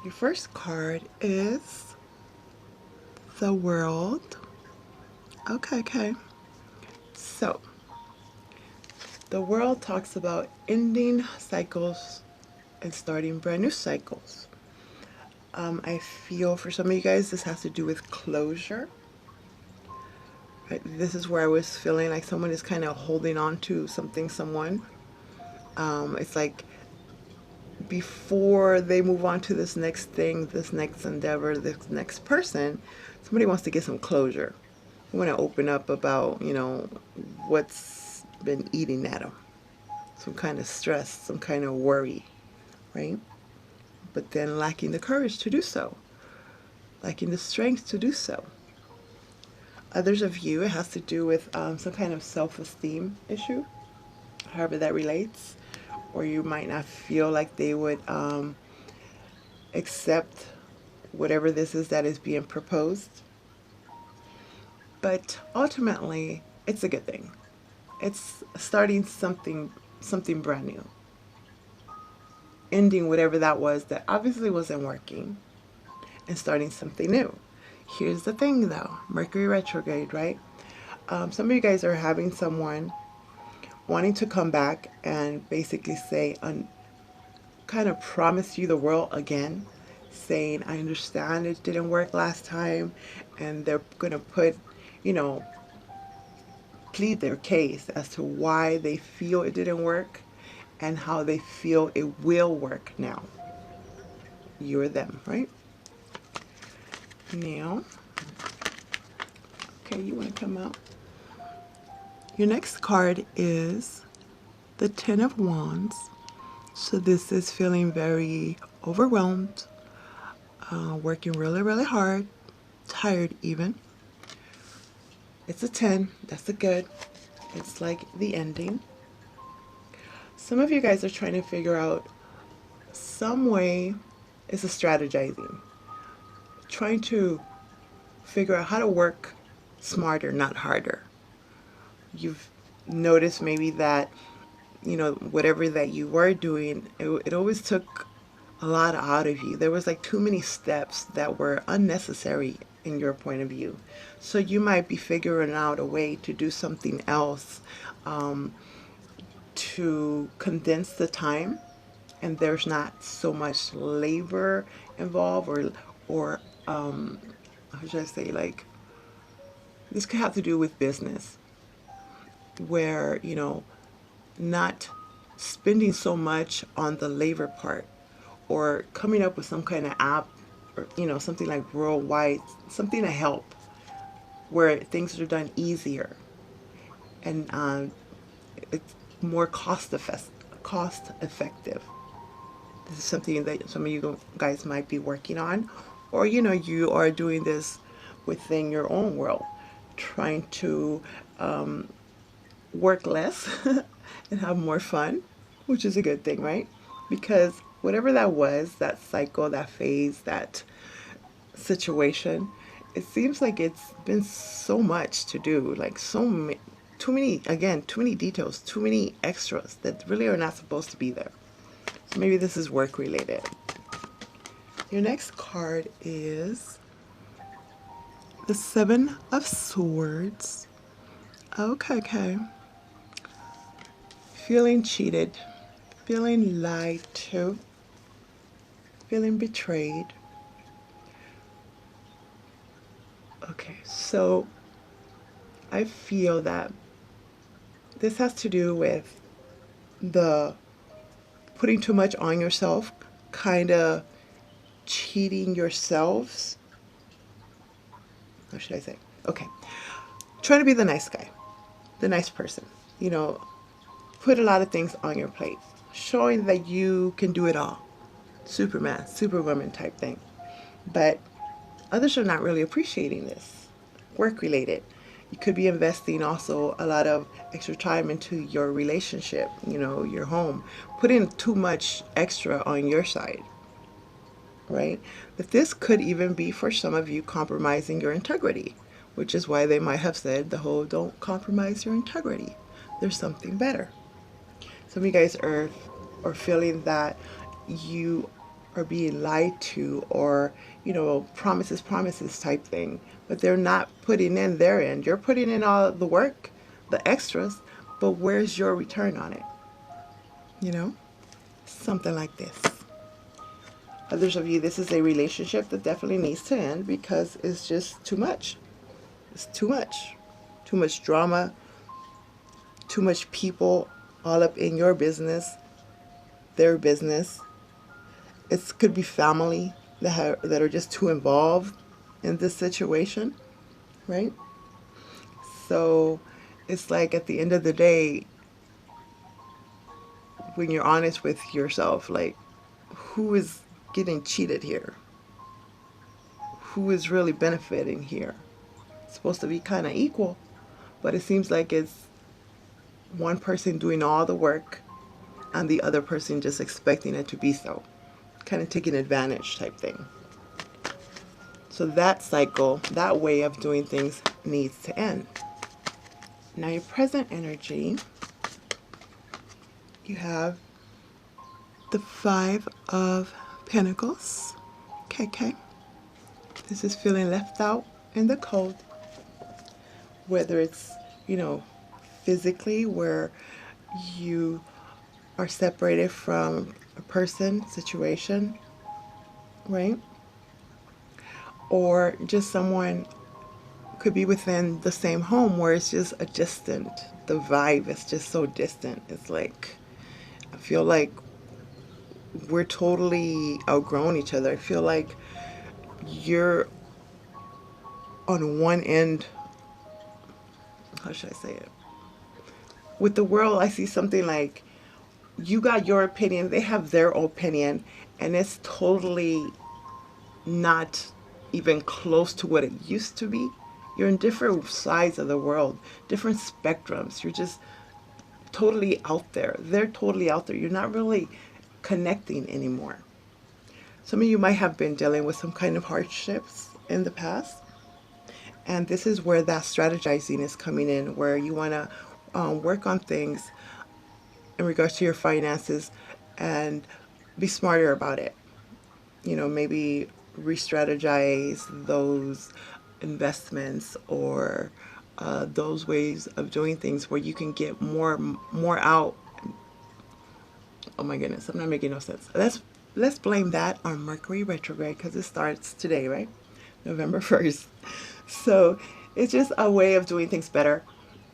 Your first card is the World. Okay. So, the World talks about ending cycles and starting brand new cycles. I feel for some of you guys this has to do with closure. Right? This is where I was feeling like someone is kind of holding on to something, someone. It's like before they move on to this next thing, this next endeavor, this next person, somebody wants to get some closure. They want to open up about, what's been eating at them. Some kind of stress, some kind of worry, right? But then lacking the courage to do so, lacking the strength to do so. Others of you, it has to do with some kind of self-esteem issue, however that relates, or you might not feel like they would accept whatever this is that is being proposed. But ultimately, it's a good thing. It's starting something brand new. Ending whatever that was that obviously wasn't working and starting something new. Here's the thing though, Mercury retrograde, right? Some of you guys are having someone wanting to come back and basically say, kind of promise you the world again, saying, I understand it didn't work last time, and they're going to put, plead their case as to why they feel it didn't work and how they feel it will work now. You're them, right? Now, okay, you want to come out? Your next card is the Ten of Wands. So this is feeling very overwhelmed, working really, really hard, tired even. It's a 10. That's a good. It's like the ending. Some of you guys are trying to figure out some way. It's a strategizing. Trying to figure out how to work smarter, not harder. You've noticed maybe that, whatever that you were doing, it always took a lot out of you. There was like too many steps that were unnecessary in your point of view. So you might be figuring out a way to do something else to condense the time, and there's not so much labor involved, or how should I say, like, this could have to do with business where, not spending so much on the labor part, or coming up with some kind of app, or something like worldwide, something to help where things are done easier and it's more cost effective. This is something that some of you guys might be working on, or you are doing this within your own world, trying to work less and have more fun, which is a good thing, right? Because whatever that was, that cycle, that phase, that situation, it seems like it's been so much to do, like too many, again, too many details, too many extras that really are not supposed to be there. So maybe this is work related. Your next card is the Seven of Swords. Okay. Feeling cheated, feeling lied to, feeling betrayed. Okay, so I feel that this has to do with the putting too much on yourself, kind of cheating yourselves. How should I say? Okay. Trying to be the nice guy, the nice person. Put a lot of things on your plate, showing that you can do it all. Superman, Superwoman type thing. But others are not really appreciating this. Work related. You could be investing also a lot of extra time into your relationship, your home. Putting too much extra on your side, right? But this could even be for some of you compromising your integrity, which is why they might have said the whole don't compromise your integrity. There's something better. Some of you guys are feeling that you or being lied to, or, you know, promises type thing. But they're not putting in their end. You're putting in all the work, the extras, but where's your return on it? You know? Something like this. Others of you, this is a relationship that definitely needs to end because it's just too much. It's too much. Too much drama, too much people all up in your business, their business. It could be family that are just too involved in this situation, right? So it's like at the end of the day, when you're honest with yourself, like, who is getting cheated here? Who is really benefiting here? It's supposed to be kind of equal, but it seems like it's one person doing all the work and the other person just expecting it to be so. Kind of taking advantage type thing. So that cycle, that way of doing things needs to end. Now your present energy, you have the Five of Pentacles. Okay. This is feeling left out in the cold. Whether it's, you know, physically where you are separated from a person, situation, right? Or just someone could be within the same home where it's just a distant, the vibe is just so distant. It's like, I feel like we're totally outgrown each other. I feel like you're on one end, how should I say it? With the world, I see something like you got your opinion, they have their opinion, and it's totally not even close to what it used to be. You're in different sides of the world, different spectrums. You're just totally out there. They're totally out there. You're not really connecting anymore. Some of you might have been dealing with some kind of hardships in the past. And this is where that strategizing is coming in, where you want to work on things in regards to your finances and be smarter about it. You know, maybe re-strategize those investments or those ways of doing things where you can get more out. Oh my goodness, I'm not making no sense. Let's blame that on Mercury retrograde because it starts today, right? November 1st. So it's just a way of doing things better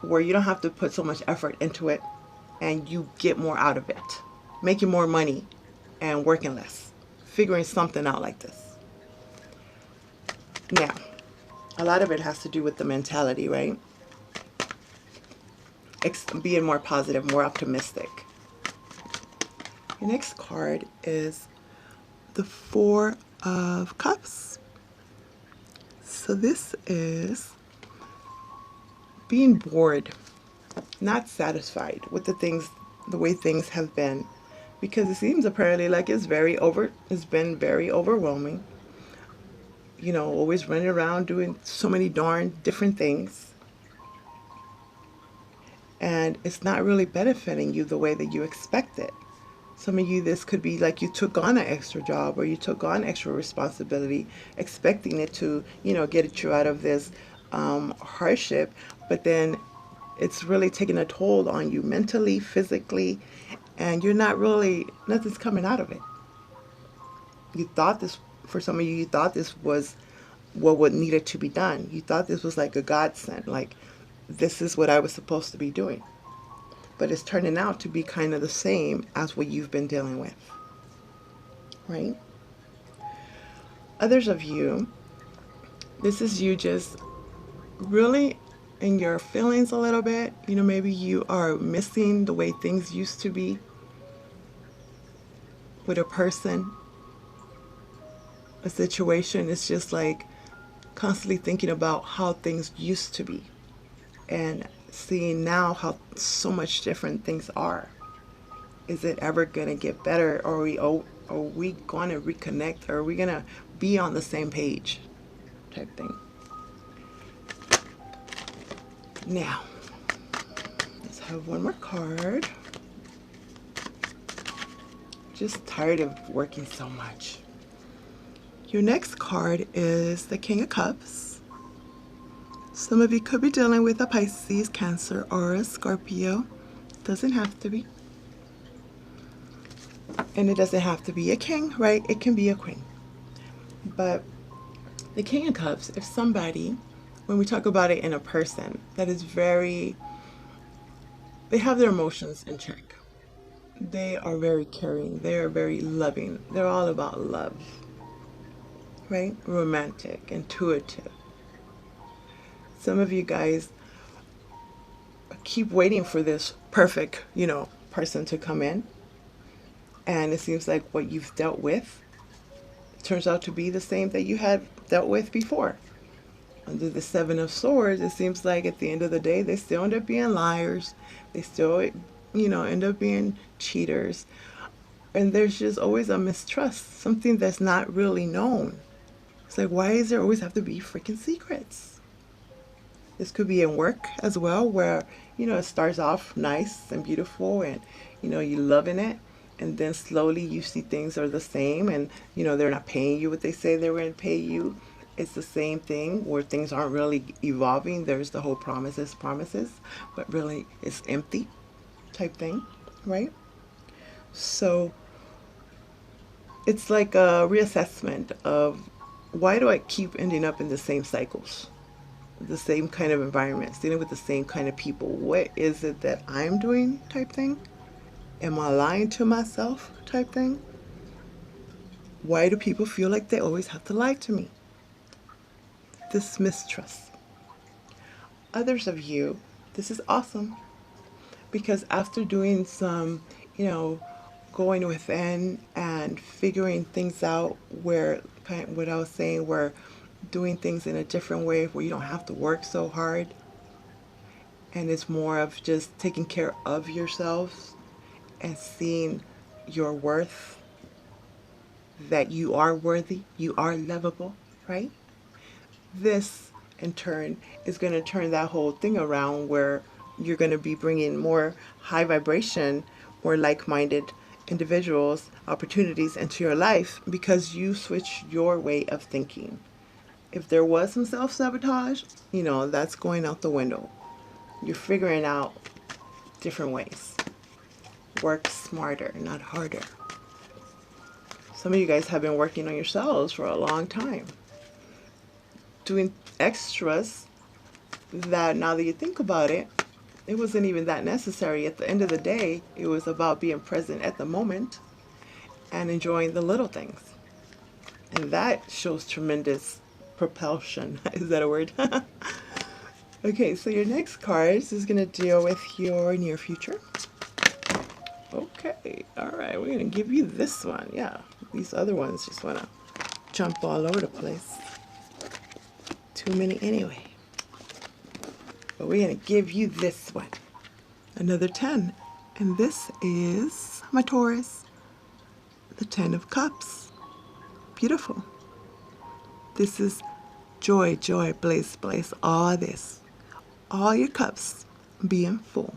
where you don't have to put so much effort into it and you get more out of it, making more money and working less, figuring something out like this. Now, a lot of it has to do with the mentality, right? Being more positive, more optimistic. Your next card is the Four of Cups. So this is being bored, not satisfied with the way things have been, because it seems apparently like it's been very overwhelming. You know, always running around doing so many darn different things. And it's not really benefiting you the way that you expect it. Some of you, this could be like you took on an extra job or you took on extra responsibility, expecting it to, you know, get you out of this hardship. But then it's really taking a toll on you mentally, physically, and you're not really, nothing's coming out of it. You thought this, for some of you thought this was what needed to be done. You thought this was like a godsend, like this is what I was supposed to be doing. But it's turning out to be kind of the same as what you've been dealing with, right? Others of you, this is you just really in your feelings a little bit. You know, maybe you are missing the way things used to be with a person, a situation. It's just like constantly thinking about how things used to be and seeing now how so much different things are. Is it ever going to get better? Or are we going to reconnect? Or are we going to be on the same page type thing? Now, let's have one more card. just tired of working so much. Your next card is the King of Cups. Some of you could be dealing with a Pisces, Cancer, or a Scorpio. Doesn't have to be. And it doesn't have to be a king, right? It can be a queen. But the King of Cups, if somebody, when we talk about it in a person, that is very, they have their emotions in check. They are very caring. They are very loving. They're all about love, right? Romantic, intuitive. Some of you guys keep waiting for this perfect, person to come in. And it seems like what you've dealt with turns out to be the same that you had dealt with before. Under the Seven of Swords, it seems like at the end of the day, they still end up being liars. They still, end up being cheaters. And there's just always a mistrust, something that's not really known. It's like, why does there always have to be freaking secrets? This could be in work as well, where, it starts off nice and beautiful and, you loving it. And then slowly you see things are the same and, they're not paying you what they say they were going to pay you. It's the same thing where things aren't really evolving. There's the whole promises, but really it's empty type thing, right? So it's like a reassessment of why do I keep ending up in the same cycles, the same kind of environments, dealing with the same kind of people? What is it that I'm doing type thing? Am I lying to myself type thing? Why do people feel like they always have to lie to me? This mistrust. Others of you, this is awesome because after doing some, going within and figuring things out, where kind of what I was saying, where doing things in a different way where you don't have to work so hard and it's more of just taking care of yourselves and seeing your worth, that you are worthy, you are lovable, right? This, in turn, is going to turn that whole thing around where you're going to be bringing more high vibration, more like-minded individuals, opportunities into your life because you switch your way of thinking. If there was some self-sabotage, that's going out the window. You're figuring out different ways. Work smarter, not harder. Some of you guys have been working on yourselves for a long time, doing extras that, now that you think about it, it wasn't even that necessary. At the end of the day, it was about being present at the moment and enjoying the little things. And that shows tremendous propulsion. Is that a word? Okay, so your next card is going to deal with your near future. Okay, all right, we're going to give you this one. Yeah, these other ones just want to jump all over the place. Too many anyway. But we're going to give you this one. Another 10. And this is my Taurus. The 10 of Cups. Beautiful. This is joy, joy, bliss, bliss. All this. All your cups being full.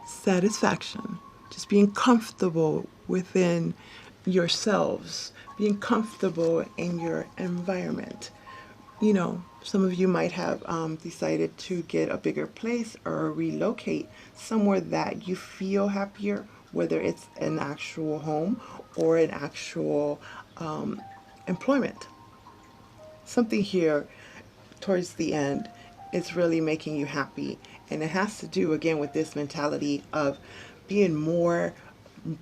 Satisfaction. Just being comfortable within yourselves. Being comfortable in your environment. Some of you might have decided to get a bigger place or relocate somewhere that you feel happier, whether it's an actual home or an actual employment. Something here towards the end is really making you happy. And it has to do, again, with this mentality of being more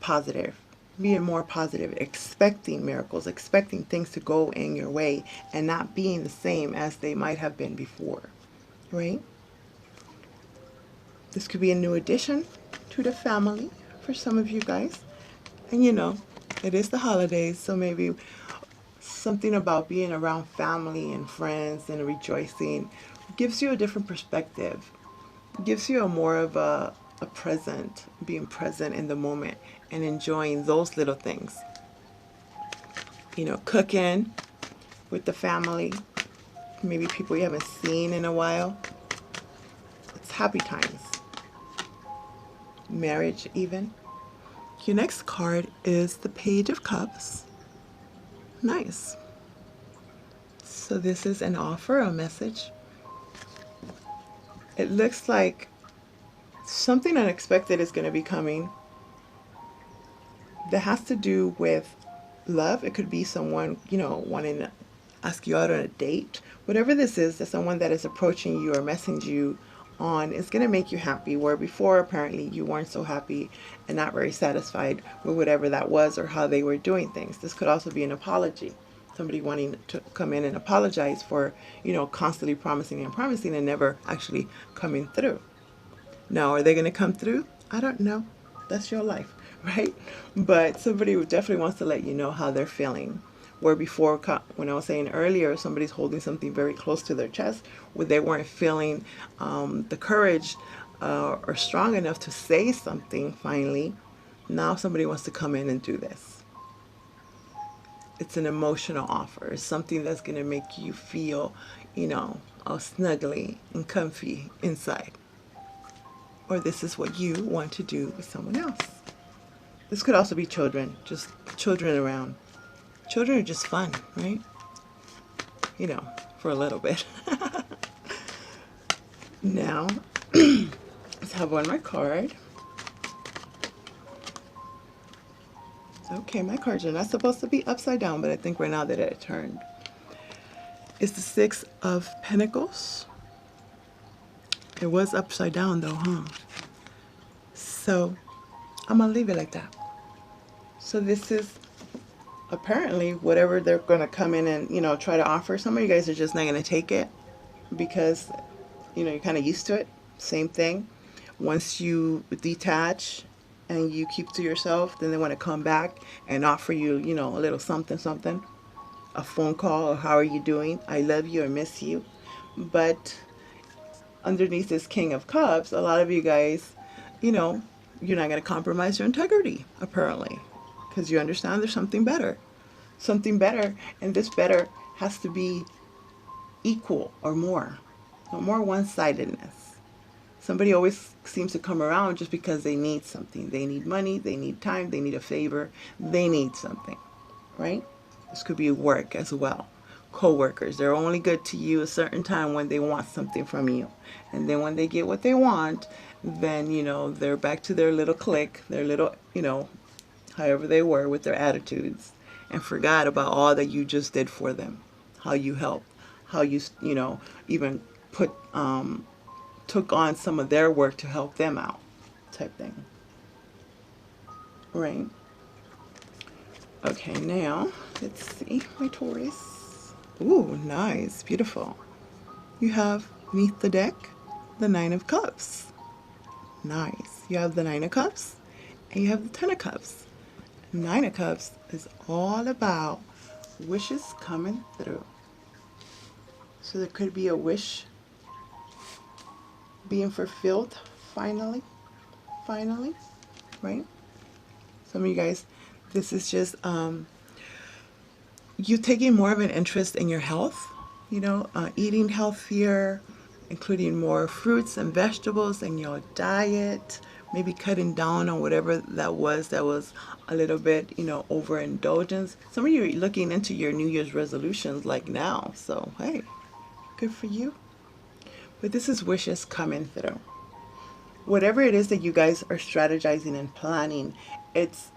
positive. Expecting miracles, expecting things to go in your way and not being the same as they might have been before, right? This could be a new addition to the family for some of you guys. And it is the holidays, so maybe something about being around family and friends and rejoicing gives you a different perspective, gives you a more of a present, being present in the moment and enjoying those little things. Cooking with the family, maybe people you haven't seen in a while. It's happy times. Marriage even. Your next card is the Page of Cups. Nice. So this is an offer, a message. It looks like something unexpected is going to be coming that has to do with love. It could be someone, wanting to ask you out on a date. Whatever this is, that someone that is approaching you or messaging you on is going to make you happy, where before apparently you weren't so happy and not very satisfied with whatever that was or how they were doing things. This could also be an apology. Somebody wanting to come in and apologize for, constantly promising and never actually coming through. Now, are they going to come through? I don't know. That's your life, right? But somebody definitely wants to let you know how they're feeling. Where before, when I was saying earlier, somebody's holding something very close to their chest, where they weren't feeling the courage or strong enough to say something finally. Now somebody wants to come in and do this. It's an emotional offer. It's something that's going to make you feel, all snuggly and comfy inside. Or this is what you want to do with someone else. This could also be children, just children around. Children are just fun, right? For a little bit. Now, let's have one more card. Okay, my cards are not supposed to be upside down, but I think right now that it turned. It's the Six of Pentacles. It was upside down though, huh? So, I'm going to leave it like that. So this is apparently whatever they're going to come in and, try to offer. Some of you guys are just not going to take it because, you're kind of used to it. Same thing. Once you detach and you keep to yourself, then they want to come back and offer you, a little something, a phone call, or how are you doing? I love you or miss you. But underneath this King of Cups, a lot of you guys, you're not going to compromise your integrity, apparently, because you understand there's something better. Something better, and this better has to be equal or more. No more one-sidedness. Somebody always seems to come around just because they need something. They need money, they need time, they need a favor, they need something, right? This could be work as well. Co-workers, they're only good to you a certain time when they want something from you. And then when they get what they want, then, they're back to their little clique, their little, however they were with their attitudes, and forgot about all that you just did for them, how you helped, how you, even took on some of their work to help them out, type thing. Right? Okay, now, let's see, my Taurus. Ooh, nice, beautiful. You have, beneath the deck, the Nine of Cups. Nice. You have the Nine of Cups, and you have the Ten of Cups. Nine of Cups is all about wishes coming through. So there could be a wish being fulfilled finally, right? Some of you guys, this is just you taking more of an interest in your health, eating healthier, including more fruits and vegetables in your diet, maybe cutting down on whatever that was a little bit, overindulgence. Some of you are looking into your New Year's resolutions like now, so hey, good for you. But this is wishes coming through. Whatever it is that you guys are strategizing and planning, it's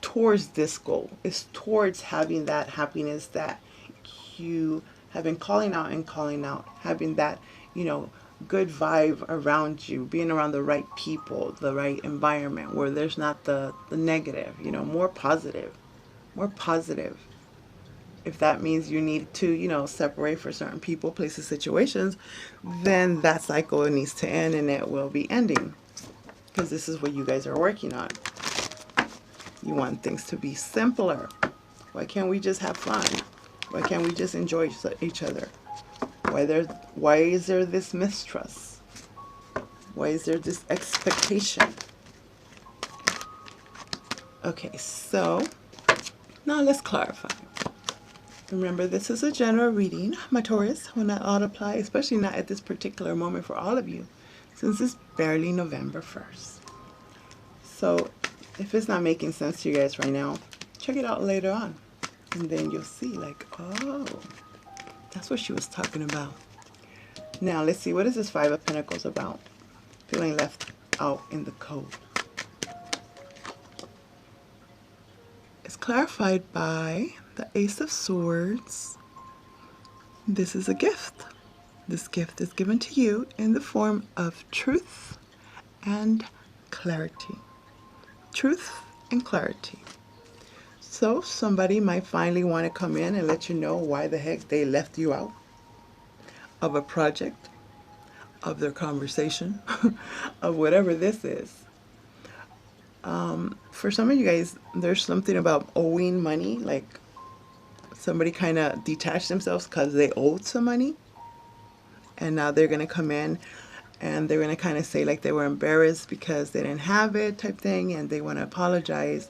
towards this goal. It's towards having that happiness that you have been calling out, having that, good vibe around you, being around the right people, the right environment where there's not the negative, more positive. If that means you need to, separate for certain people, places, situations, then that cycle needs to end, and it will be ending. Because this is what you guys are working on. You want things to be simpler. Why can't we just have fun? Why can't we just enjoy each other? Why is there this mistrust? Why is there this expectation? Okay, so now let's clarify. Remember, this is a general reading. My Taurus will not all apply, especially not at this particular moment for all of you, since it's barely November 1st. So If it's not making sense to you guys right now, check it out later on. And then you'll see like, oh, that's what she was talking about. Now, let's see. What is this Five of Pentacles about? Feeling left out in the cold. It's clarified by the Ace of Swords. This is a gift. This gift is given to you in the form of truth and clarity. Truth and clarity. So somebody might finally want to come in and let you know why the heck they left you out of a project, of their conversation, of whatever this is. For some of you guys, there's something about owing money, like somebody kind of detached themselves because they owed some money, and now they're going to come in and they're going to kind of say like they were embarrassed because they didn't have it type thing, and they want to apologize,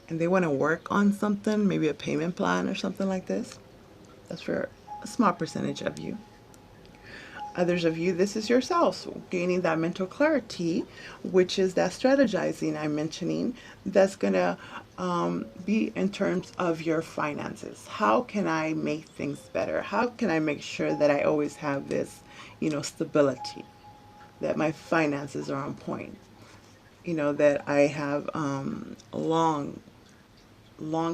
and they want to work on something, maybe a payment plan or something like this. That's for a small percentage of you. Others of you, this is yourselves gaining that mental clarity, which is that strategizing I'm mentioning, that's going to be in terms of your finances. How can I make things better? How can I make sure that I always have this, stability, that my finances are on point, that I have long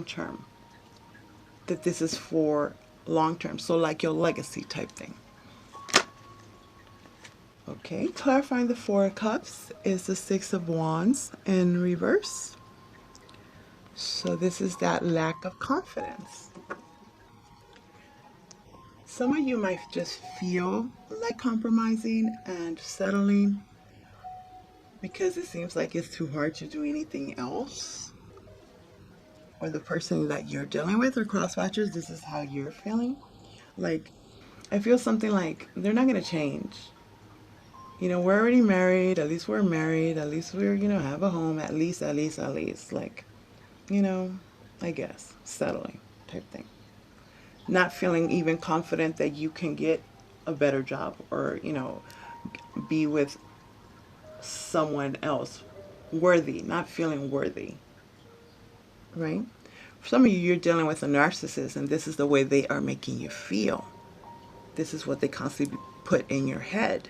term, that this is for long term. So like your legacy type thing. Okay, clarifying the Four of Cups is the Six of Wands in reverse. So this is that lack of confidence. Some of you might just feel like compromising and settling because it seems like it's too hard to do anything else. Or the person that you're dealing with, or cross-watchers, this is how you're feeling. Like, I feel something like they're not going to change. We're already married. At least we're married. At least we're, have a home. At least. Like, I guess, settling type thing. Not feeling even confident that you can get a better job or, be with someone else worthy. Not feeling worthy. Right? For some of you, you're dealing with a narcissist, and this is the way they are making you feel. This is what they constantly put in your head,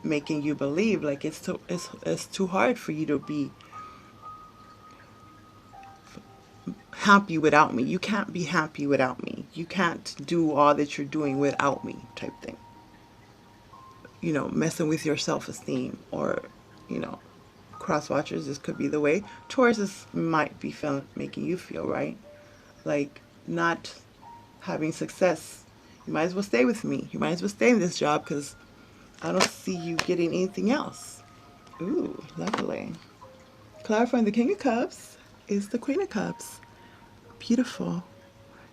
making you believe like it's too hard for you to be happy without me. You can't be happy without me. You can't do all that you're doing without me type thing. Messing with your self-esteem, or, cross-watchers, this could be the way. Taurus might be making you feel, right? Like not having success. You might as well stay with me. You might as well stay in this job because I don't see you getting anything else. Ooh, lovely. Clarifying the King of Cups is the Queen of Cups. Beautiful.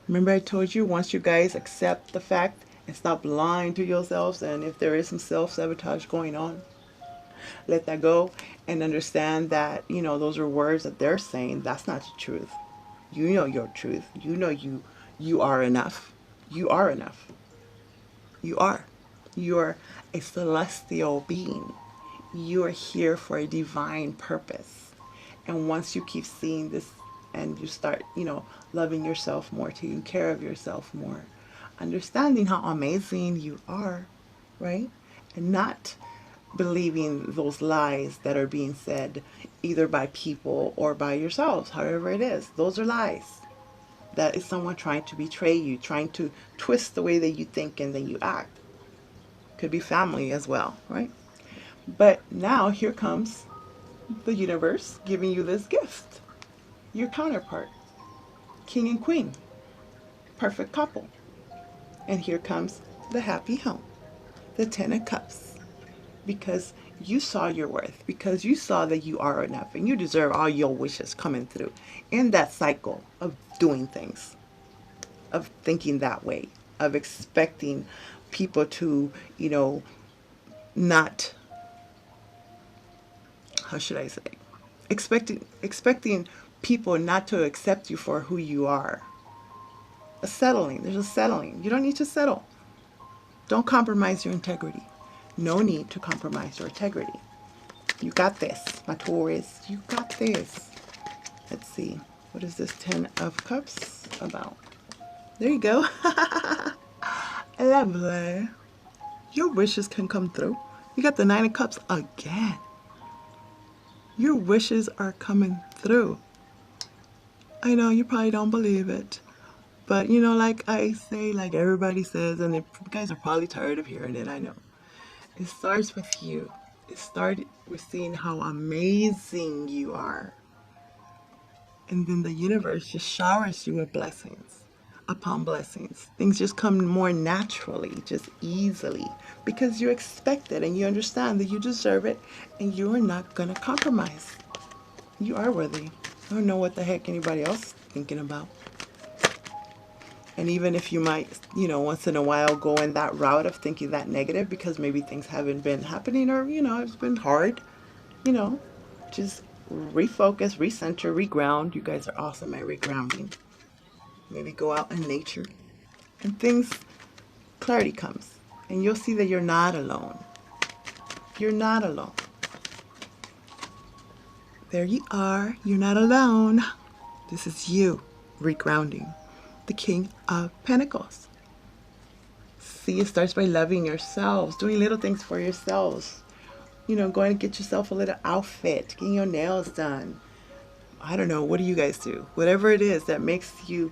Remember I told you, once you guys accept the fact and stop lying to yourselves, and if there is some self-sabotage going on, let that go and understand that, those are words that they're saying. That's not the truth. You know your truth. You know you are enough. You are enough. You are. You're a celestial being. You are here for a divine purpose. And once you keep seeing this and you start, loving yourself more, taking care of yourself more, understanding how amazing you are, right? And not believing those lies that are being said either by people or by yourselves, however it is. Those are lies. That is someone trying to betray you, trying to twist the way that you think and then you act. Could be family as well, right? But now here comes the universe giving you this gift. Your counterpart, King and Queen, perfect couple. And here comes the happy home, the Ten of Cups. Because you saw your worth, because you saw that you are enough and you deserve all your wishes coming through in that cycle of doing things, of thinking that way, of expecting people to, not, how should I say, expecting people not to accept you for who you are. A settling. There's a settling. You don't need to settle. Don't compromise your integrity. No need to compromise your integrity. You got this, my Taurus. You got this. Let's see. What is this 10 of Cups about? There you go. Lovely. Your wishes can come through. You got the 9 of Cups again. Your wishes are coming through. I know you probably don't believe it. But you know, like I say, like everybody says, and you guys are probably tired of hearing it, I know. It starts with you. It started with seeing how amazing you are. And then the universe just showers you with blessings upon blessings. Things just come more naturally, just easily, because you expect it and you understand that you deserve it and you are not going to compromise. You are worthy. I don't know what the heck anybody else is thinking about. And even if you might, you know, once in a while go in that route of thinking that negative because maybe things haven't been happening or, you know, it's been hard, you know, just refocus, recenter, reground. You guys are awesome at regrounding. Maybe go out in nature and things, clarity comes. And you'll see that you're not alone. You're not alone. There you are. You're not alone. This is you regrounding. The King of Pentacles. See, it starts by loving yourselves, doing little things for yourselves. You know, going to get yourself a little outfit, getting your nails done. I don't know, what do you guys do? Whatever it is that makes you,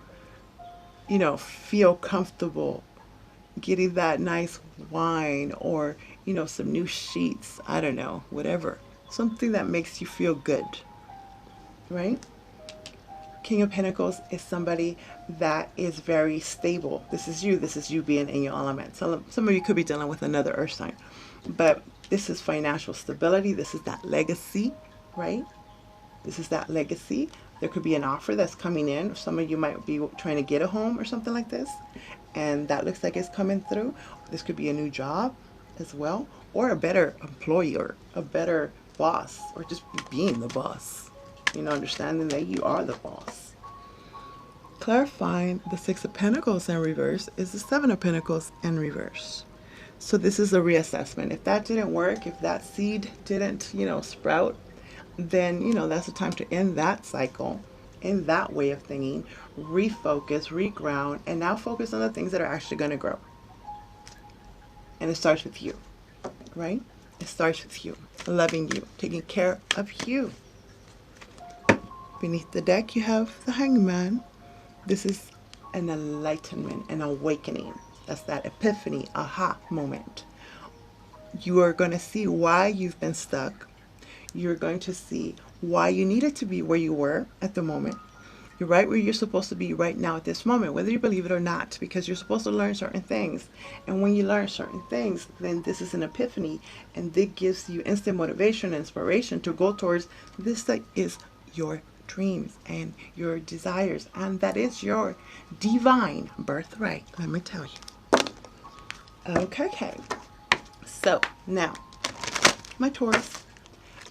you know, feel comfortable. Getting that nice wine or, you know, some new sheets. I don't know, whatever. Something that makes you feel good, right? King of Pentacles is somebody that is very stable. This is you being in your element. So some of you could be dealing with another earth sign, but this is financial stability. This is that legacy, right? This is that legacy. There could be an offer that's coming in. Some of you might be trying to get a home or something like this, and that looks like it's coming through. This could be a new job as well, or a better employer, a better boss, or just being the boss. You know, understanding that you are the boss. Clarifying the 6 of Pentacles in reverse is the 7 of Pentacles in reverse. So this is a reassessment. If that didn't work, if that seed didn't, you know, sprout, then, you know, that's the time to end that cycle, end that way of thinking, refocus, reground, and now focus on the things that are actually going to grow. And it starts with you, right? It starts with you, loving you, taking care of you. Beneath the deck, you have the Hangman. This is an enlightenment, an awakening. That's that epiphany, aha moment. You are going to see why you've been stuck. You're going to see why you needed to be where you were at the moment. You're right where you're supposed to be right now at this moment, whether you believe it or not, because you're supposed to learn certain things. And when you learn certain things, then this is an epiphany, and it gives you instant motivation and inspiration to go towards this that is your dreams and your desires, and that is your divine birthright, let me tell you. Okay, so now, my Taurus,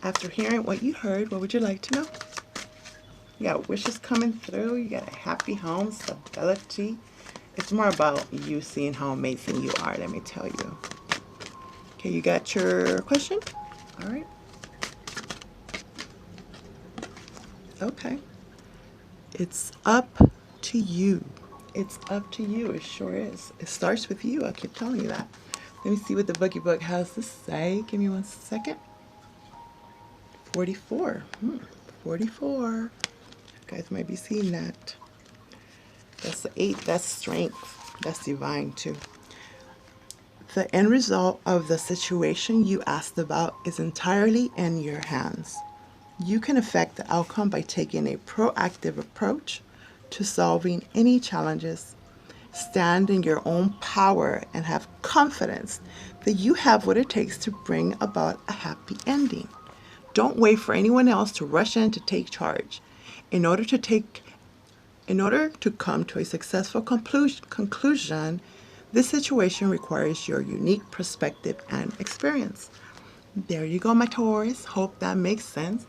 after hearing what you heard, what would you like to know? You got wishes coming through, you got a happy home, stability. It's more about you seeing how amazing you are, let me tell you. Okay, you got your question? All right. Okay. It's up to you. It's up to you. It sure is. It starts with you. I keep telling you that. Let me see what the boogie book has to say. Give me 1 second. 44. 44. You guys might be seeing that. That's the 8. That's strength. That's divine too. The end result of the situation you asked about is entirely in your hands. You can affect the outcome by taking a proactive approach to solving any challenges. Stand in your own power and have confidence that you have what it takes to bring about a happy ending. Don't wait for anyone else to rush in to take charge. In order to come to a successful conclusion, this situation requires your unique perspective and experience. There you go, my Taurus. Hope that makes sense.